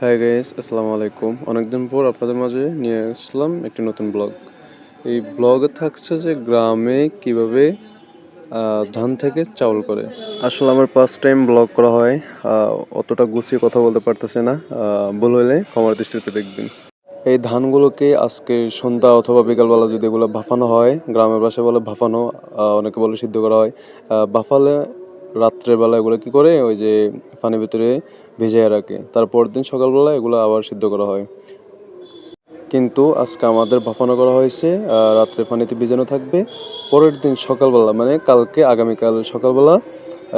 Hi guys, আসসালামু আলাইকুম। অনেকদিন পর আপনাদের মাঝে নিয়ে আসলাম একটি নতুন ব্লগ। এই ব্লগে থাকছে যে গ্রামে কিভাবে ধান থেকে চাউল করে। আসলে আমার ফার্স্ট টাইম ব্লগ করা হয়। অতটা গুছিয়ে কথা বলতে পারতেছে না। ভুল হলে ক্ষমার দৃষ্টিতে দেখবেন। এই ধানগুলোকে আজকে সন্ধ্যা অথবা বিকালবেলা যদি এগুলো ভাফানো হয়, গ্রামের ভাষায় বলে ভাফানো, অনেকে বলে সিদ্ধ করা হয়। ভাফালে রাত্রের বেলা এগুলো কি করে ওই যে পানির ভিতরে ভিজিয়ে রাখে, তারপর দিন সকালবেলা এগুলো আবার সিদ্ধ করা হয়। কিন্তু আজকে আমাদের ভাফানো করা হয়েছে, রাত্রে পানিতে ভিজানো থাকবে, পরের দিন সকালবেলা মানে কালকে আগামীকাল সকালবেলা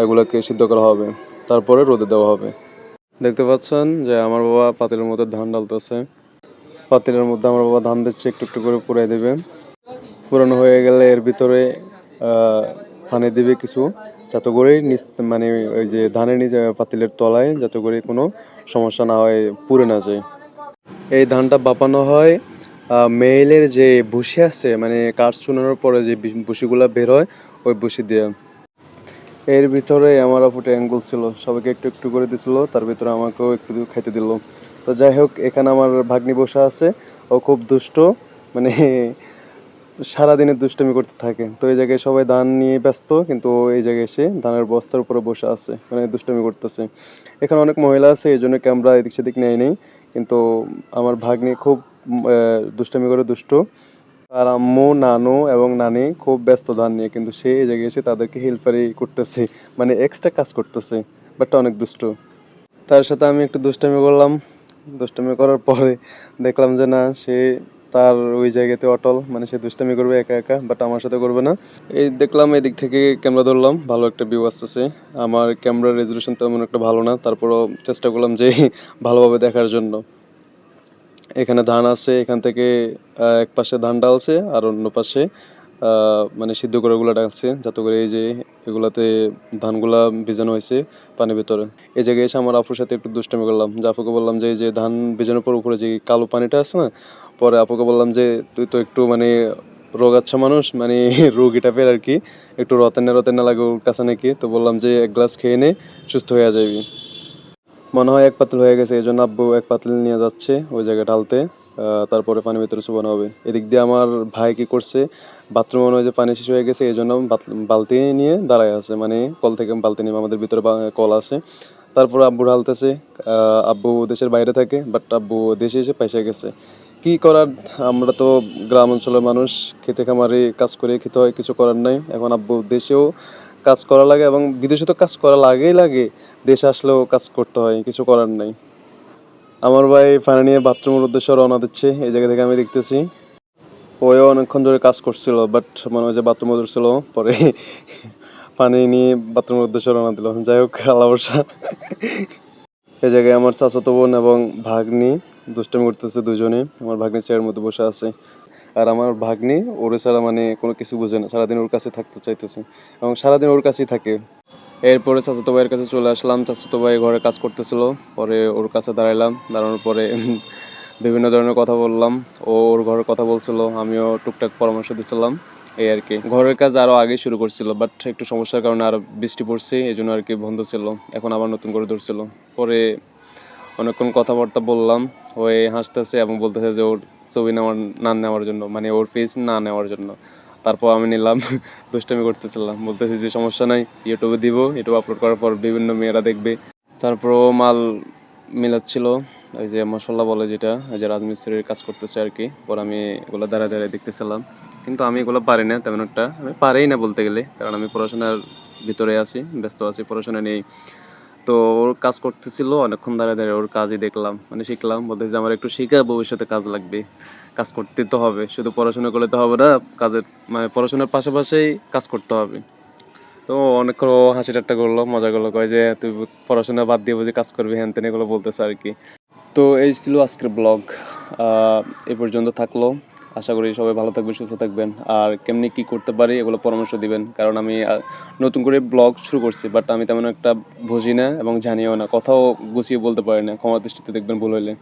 এগুলোকে সিদ্ধ করা হবে, তারপরে রোদে দেওয়া হবে। দেখতে পাচ্ছেন যে আমার বাবা পাতিলের মধ্যে ধান ডালতেছে। পাতিলের মধ্যে আমার বাবা ধান দিচ্ছে, একটু একটু করে পুড়াই দেবে। পুরানো হয়ে গেলে এর ভিতরে আহ, পানি দিবে কিছু, যাতে করে মানে ওই যে ধানের নিচে পাতিলের তলায় যাতে করে কোনো সমস্যা না হয়, পুড়ে না যায়। এই ধানটা বাপানো হয় মেইলের যে ভুসি আছে, মানে কাঠ চুনানোর পরে যে ভুসিগুলা বের হয়, ওই ভুসি দিয়ে। এর ভিতরে আমার আপু ট্যাঙ্গুল ছিল, সবাইকে একটু একটু করে দিছিল, তার ভিতরে আমাকেও একটু খাইতে দিল। তো যাই হোক, এখানে আমার ভাগ্নি বসে আছে। ও খুব দুষ্ট, মানে সারাদিনে দুষ্টামি করতে থাকে। তো এই জায়গায় সবাই ধান নিয়ে ব্যস্ত, কিন্তু ও এই জায়গায় এসে ধানের বস্তার উপরে বসে আছে, মানে দুষ্টামি করতেছে। এখানে অনেক মহিলা আছে, এই জন্য ক্যামেরা এদিক সেদিক নেয় নেই। কিন্তু আমার ভাগ্নি খুব দুষ্টামি করে দুষ্ট। আর আম্মু, নানু এবং নানি খুব ব্যস্ত ধান নিয়ে, কিন্তু সে এই জায়গায় এসে তাদেরকে হেল্পারি করতেছে, মানে এক্সট্রা কাজ করতেছে। বাট অনেক দুষ্ট। তার সাথে আমি একটু দুষ্টামি করলাম। দুষ্টামি করার পরে দেখলাম যে না, সে তার ওই জায়গাতে অটল, মানে সে দুষ্টামি করবে একা একা, বাট আমার সাথে করবে না। এই দেখলাম এদিক থেকে ক্যামেরা ধরলাম, ভালো একটা ভিউ আসতেছে। আমার ক্যামেরার রেজলিউশন তেমন একটা ভালো না, তারপরও চেষ্টা করলাম যে ভালোভাবে দেখার জন্য। এখানে ধান আছে, এখান থেকে এক পাশে ধান ডালছে আর অন্য পাশে মানে সিদ্ধ করে ওগুলো ডালছে, যাতে করে এই যে এগুলাতে ধানগুলা ভিজানো হয়েছে পানির ভিতরে। এই জায়গায় এসে আমার আপুর সাথে একটু দুষ্টামি করলাম, যে আপুকে বললাম যে এই যে ধান ভিজানোর পর উপরে যে কালো পানিটা আছে না, পরে আপুকে বললাম যে তুই তো একটু মানে রোগাচ্ছা মানুষ, মানে রোগী টাইপের আর কি, একটু রতেনা রতেনা লাগে ওর কাছে নাকি। তো বললাম যে এক গ্লাস খেয়ে নে, সুস্থ হয়ে যাবি। মনে হয় এক পাতিল হয়ে গেছে, এই জন্য আব্বু এক পাতিল নিয়ে যাচ্ছে ওই জায়গায় ঢালতে। তারপরে পানির ভিতরে চুবানো হবে। এদিক দিয়ে আমার ভাই কি করছে, বাথরুমে মনে হয় যে পানি শেষ হয়ে গেছে, এই জন্য বালতি নিয়ে দাঁড়ায় আছে, মানে কল থেকে বালতি নিয়ে, আমাদের ভিতরে কল আছে। তারপরে আব্বু ঢালতেছে। আব্বু দেশের বাইরে থাকে, বাট আব্বু দেশে এসে পয়সা গেছে। কি করার, আমরা তো গ্রাম অঞ্চলের মানুষ, খেতে খামারে কাজ করে খেতে হয়, কিছু করার নাই। এখন আব্বু দেশেও কাজ করা লাগে এবং বিদেশে তো কাজ করা লাগেই লাগে, দেশে আসলেও কাজ করতে হয়, কিছু করার নাই। আমার ভাই পানি নিয়ে বাথরুমের উদ্দেশ্যে রওনা দিচ্ছে, এই জায়গা থেকে আমি দেখতেছি। ওও অনেকক্ষণ ধরে কাজ করছিল, বাট মনে হয় যে বাথরুমে ধরছিল, পরে পানি নিয়ে বাথরুমের উদ্দেশ্যে রওনা দিল। যাই হোক, আল্লাহ ভরসা। এই জায়গায় আমার চাচাতো বোন এবং ভাগ্নি দুষ্টামি করতেছে দুজনে। আমার ভাগ্নি চেয়ারের মধ্যে বসে আছে, আর আমার ভাগ্নি ওরে ছাড়া মানে কোনো কিছু বুঝে না, সারাদিন ওর কাছে থাকতে চাইতেছে এবং সারাদিন ওর কাছেই থাকে। এরপরে চাচাতো ভাইয়ের কাছে চলে আসলাম, চাচাতো ভাই ঘরে কাজ করতেছিল। পরে ওর কাছে দাঁড়াইলাম, দাঁড়ানোর পরে বিভিন্ন ধরনের কথা বললাম। ও ওর ঘরের কথা বলছিল, আমিও টুকটাক পরামর্শ দিছিলাম, এই আর কি। ঘরের কাজ আরও আগে শুরু করছিল, বাট একটু সমস্যার কারণে আর বৃষ্টি পড়ছে, এই জন্য আর কি বন্ধ ছিল। এখন আবার নতুন করে ধরছিল। পরে অনেকক্ষণ কথাবার্তা বললাম। ওই হাসতেছে এবং বলতেছে যে ওর ছবি নেওয়ার না নেওয়ার জন্য, মানে ওর পেজ না নেওয়ার জন্য। তারপর আমি নিলাম। দুষ্টামি করতেছিলাম, বলতেছি যে সমস্যা নাই, ইউটিউবে দিব, ইউটিউব আপলোড করার পর বিভিন্ন মেয়েরা দেখবে। তারপর ও মাল মিলাচ্ছিল, ওই যে মশলা বলে যেটা, ওই যে রাজমিস্ত্রির কাজ করতেছে আর কি। পর আমি এগুলো দাঁড়ায় দাঁড়ায় দেখতেছিলাম, কিন্তু আমি এগুলো পারি না তেমন একটা, আমি পারিই না বলতে গেলে, কারণ আমি পড়াশোনার ভিতরে আছি, ব্যস্ত আছি, পড়াশোনা নেই। তো ওর কাজ করতেছিল, অনেকক্ষণ দাঁড়িয়ে দাঁড়িয়ে ওর কাজই দেখলাম, মানে শিখলাম। বলতে যে আমার একটু শিখা ভবিষ্যতে কাজ লাগবে, কাজ করতে তো হবে, শুধু পড়াশোনা করলে তো হবে না, কাজের মানে পড়াশোনার পাশাপাশি কাজ করতে হবে। তো অনেকক্ষণ ও হাসি ঠাট্টা করলো, মজা করলো, কয় যে তুই পড়াশোনা বাদ দিয়ে বুঝি কাজ করবি, হ্যান তেন এগুলো বলতেছে আর কি। তো এই ছিল আজকের ব্লগ। এ পর্যন্ত থাকলো। আশা করি সবাই ভালো থাকবেন, সুস্থ থাকবেন, আর কেমনি কি করতে পারি এগুলো পরামর্শ দিবেন, কারণ আমি নতুন করে ব্লগ শুরু করছি, বাট আমি তেমন একটা বুঝি না এবং জানিও না, কথাও গুছিয়ে বলতে পারি না, ক্ষমা দৃষ্টিতে দেখবেন ভুল হইলে।